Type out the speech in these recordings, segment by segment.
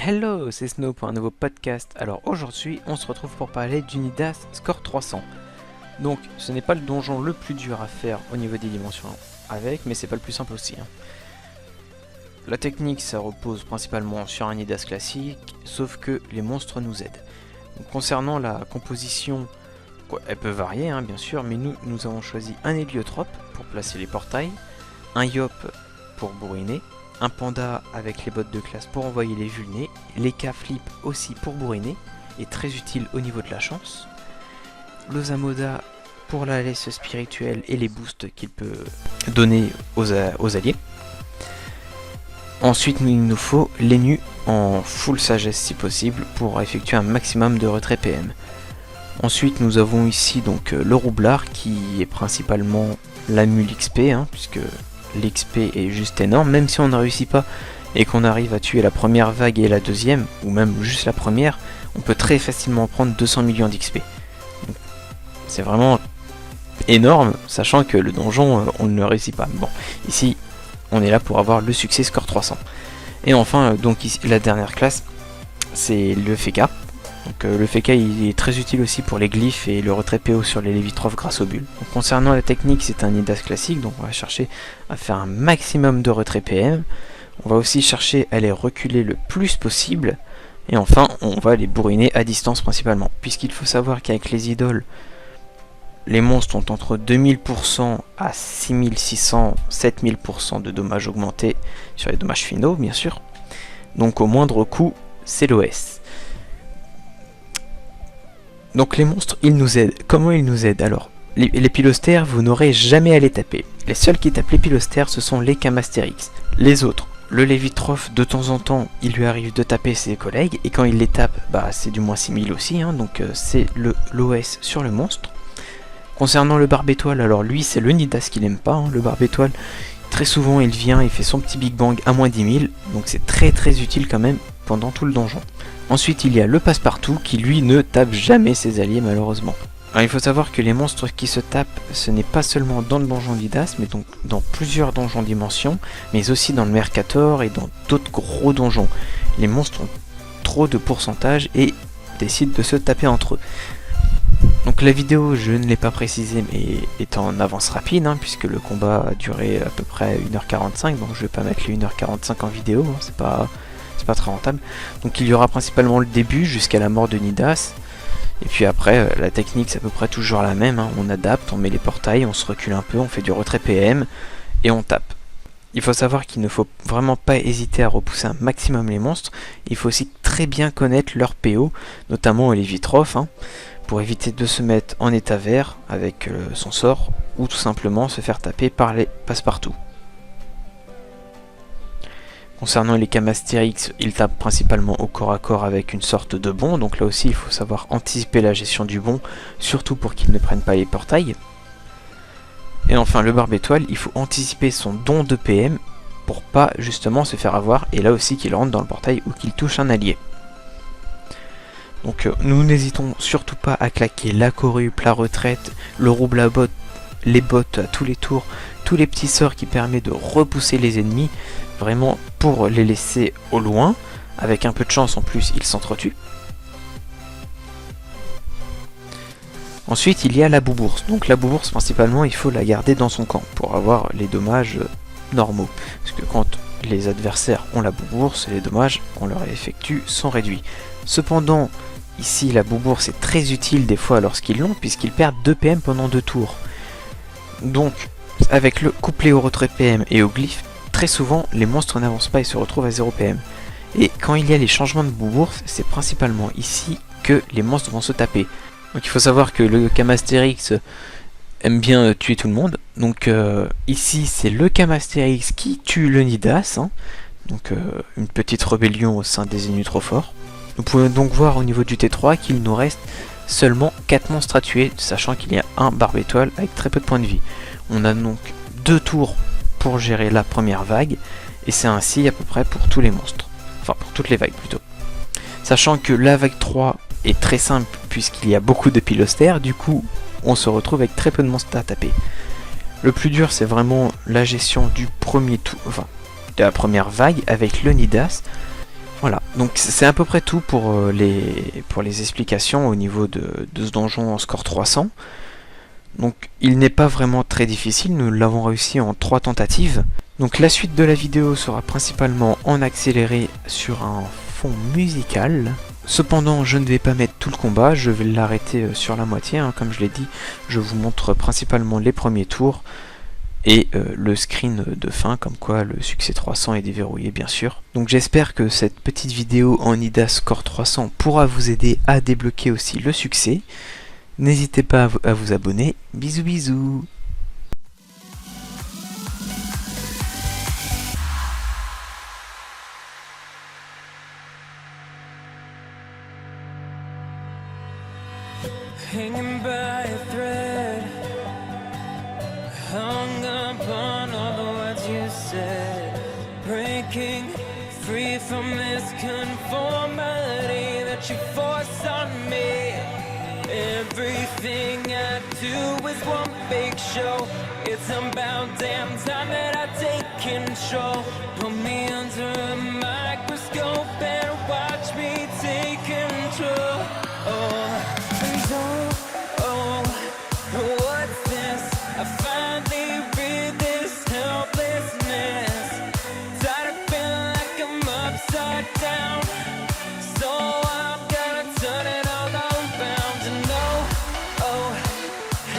Hello, c'est Snow pour un nouveau podcast. Alors aujourd'hui, on se retrouve pour parler d'Unidas Score 300. Donc, ce n'est pas le donjon le plus dur à faire au niveau des dimensions avec, mais c'est pas le plus simple aussi. La technique, ça repose principalement sur un Unidas classique, sauf que les monstres nous aident. Donc, concernant la composition, elle peut varier bien sûr, mais nous avons choisi un héliotrope pour placer les portails, un yop pour bourriner, un panda avec les bottes de classe pour envoyer les vulnés, les K-flip aussi pour bourriner, et très utile au niveau de la chance, l'Ozamoda pour la laisse spirituelle et les boosts qu'il peut donner aux alliés. Ensuite il nous faut l'Enu en full sagesse si possible pour effectuer un maximum de retrait PM. Ensuite nous avons ici donc le roublard qui est principalement la mule XP, puisque l'XP est juste énorme, même si on ne réussit pas et qu'on arrive à tuer la première vague et la deuxième, ou même juste la première, on peut très facilement prendre 200 millions d'XP. C'est vraiment énorme, sachant que le donjon, on ne le réussit pas. Bon, ici, on est là pour avoir le succès score 300. Et enfin, donc ici, la dernière classe, c'est le Feka. Donc le Feka il est très utile aussi pour les glyphes et le retrait PO sur les Lévitrophes grâce aux bulles. Donc, concernant la technique, c'est un Unidas classique, donc on va chercher à faire un maximum de retrait PM. On va aussi chercher à les reculer le plus possible. Et enfin, on va les bourriner à distance principalement. Puisqu'il faut savoir qu'avec les idoles, les monstres ont entre 2000% à 6600, 7000% de dommages augmentés sur les dommages finaux, bien sûr. Donc au moindre coup, c'est l'OS. Donc les monstres, ils nous aident. Comment ils nous aident alors? Les pilostères, vous n'aurez jamais à les taper. Les seuls qui tapent les pilostères, ce sont les Camastérix. Les autres, le Lévitrophe, de temps en temps, il lui arrive de taper ses collègues, et quand il les tape, c'est du moins 6000 aussi, donc c'est l'OS sur le monstre. Concernant le Barbe Étoile, alors lui, c'est le Nidas qu'il aime pas, le Barbe Étoile. Très souvent, il vient, il fait son petit Big Bang à moins 10 000, donc c'est très très utile quand même pendant tout le donjon. Ensuite, il y a le Passepartout qui lui ne tape jamais ses alliés malheureusement. Alors, il faut savoir que les monstres qui se tapent, ce n'est pas seulement dans le donjon d'Idas, mais donc dans plusieurs donjons dimensions, mais aussi dans le Mercator et dans d'autres gros donjons. Les monstres ont trop de pourcentage et décident de se taper entre eux. Donc la vidéo, je ne l'ai pas précisé, mais est en avance rapide, puisque le combat a duré à peu près 1h45, donc je vais pas mettre les 1h45 en vidéo, c'est pas très rentable. Donc il y aura principalement le début jusqu'à la mort de Nidas, et puis après la technique c'est à peu près toujours la même, on adapte, on met les portails, on se recule un peu, on fait du retrait PM, et on tape. Il faut savoir qu'il ne faut vraiment pas hésiter à repousser un maximum les monstres, il faut aussi très bien connaître leur PO, notamment les Lévitrophes, pour éviter de se mettre en état vert avec son sort, ou tout simplement se faire taper par les passe-partout. Concernant les Camastérix, ils tapent principalement au corps à corps avec une sorte de bond, donc là aussi il faut savoir anticiper la gestion du bond, surtout pour qu'ils ne prennent pas les portails. Et enfin le Barbe Étoile, il faut anticiper son don de PM pour pas justement se faire avoir, et là aussi qu'il rentre dans le portail ou qu'il touche un allié. Donc nous n'hésitons surtout pas à claquer la corrupe, la retraite, le rouble à botte, les bottes à tous les tours, tous les petits sorts qui permettent de repousser les ennemis, vraiment pour les laisser au loin, avec un peu de chance en plus ils s'entretuent. Ensuite il y a la boubourse, donc la boubourse principalement il faut la garder dans son camp pour avoir les dommages normaux, parce que quand les adversaires ont la boubourse, les dommages qu'on leur effectue sont réduits. Cependant, ici la boubourse est très utile des fois lorsqu'ils l'ont, puisqu'ils perdent 2 PM pendant 2 tours. Donc, avec le couplé au retrait PM et au glyphe, très souvent les monstres n'avancent pas et se retrouvent à 0 PM. Et quand il y a les changements de boubourse, c'est principalement ici que les monstres vont se taper. Donc il faut savoir que le Camastérix aime bien tuer tout le monde. Donc ici c'est le Camastérix qui tue le Nidas, donc une petite rébellion au sein des ennemis trop forts. Nous pouvons donc voir au niveau du T3 qu'il nous reste seulement 4 monstres à tuer, sachant qu'il y a un Barbe Étoile avec très peu de points de vie. On a donc 2 tours pour gérer la première vague, et c'est ainsi à peu près pour tous les monstres. Enfin pour toutes les vagues plutôt. Sachant que la vague 3 est très simple puisqu'il y a beaucoup de pilostères, du coup on se retrouve avec très peu de monstres à taper. Le plus dur c'est vraiment la gestion du premier tour, enfin de la première vague avec le Nidas. Voilà, donc c'est à peu près tout pour les explications au niveau de ce donjon en score 300. Donc il n'est pas vraiment très difficile, nous l'avons réussi en 3 tentatives. Donc la suite de la vidéo sera principalement en accéléré sur un fond musical. Cependant, je ne vais pas mettre tout le combat, je vais l'arrêter sur la moitié, hein. Comme je l'ai dit, je vous montre principalement les premiers tours et le screen de fin, comme quoi le succès 300 est déverrouillé bien sûr. Donc j'espère que cette petite vidéo en IDA Score 300 pourra vous aider à débloquer aussi le succès. N'hésitez pas à vous abonner, bisous bisous. Hanging by a thread, hung upon all the words you said, breaking free from this conformity that you force on me. Everything I do is one big show. It's about damn time that I take control. Put me under a microscope and watch me take control. What's this? I finally read this helplessness. Tired of feeling like I'm upside down, so I'm gonna turn it all around.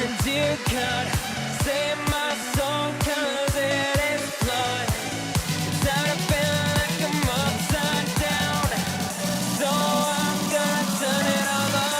And dear God, save my soul 'cause it is flawed. Tired of feeling like I'm upside down, so I'm gonna turn it all around.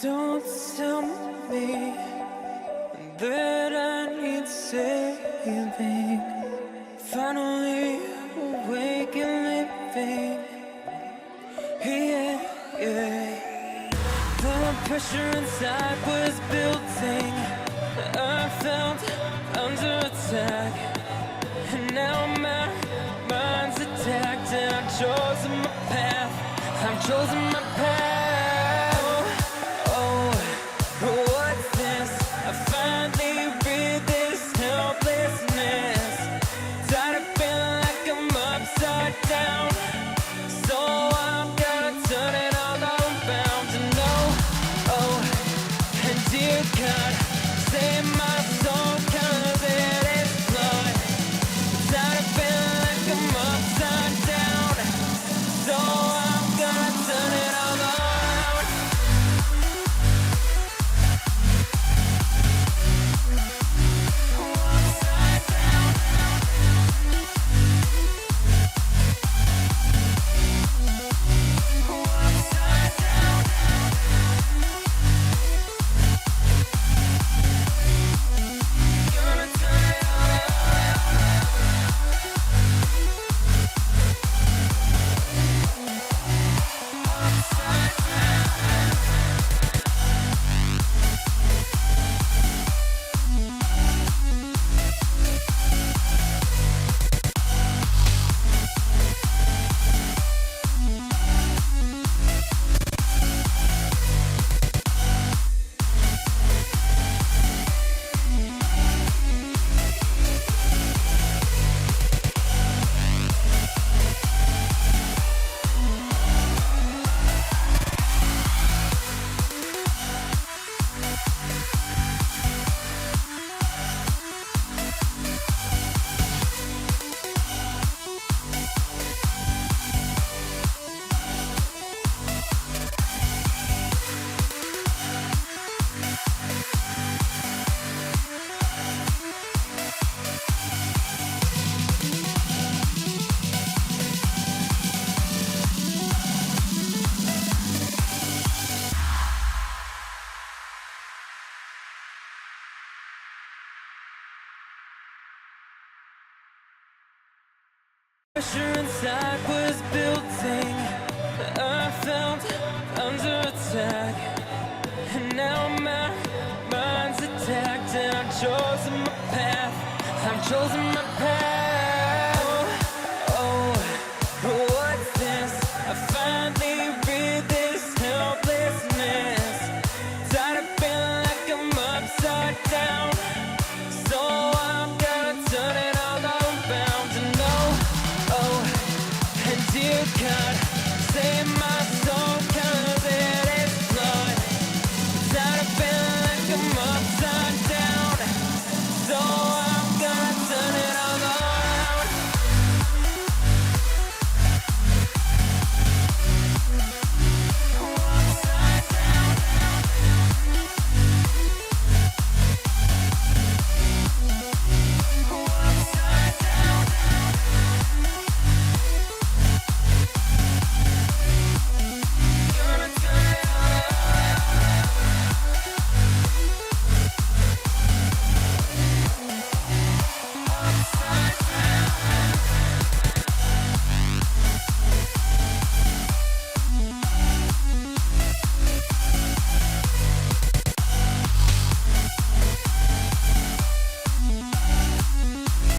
Don't tell me that I need saving. Finally awake and living. Yeah, yeah. The pressure inside was building. I felt under attack, and now my mind's attacked. And I've chosen my path. I've chosen my path. What's this? I finally read this helplessness. Tired of feeling like I'm upside down, so I'm gonna turn it all around. And dear God, save my soul 'cause it is flawed. Tired of feeling like I'm upside down, so I'm gonna turn it all around. chosen my path. Oh, what's this? I finally read this helplessness. Tired of feeling like I'm upside down. So I'm gonna turn it all around. And oh, and dear God, save my soul.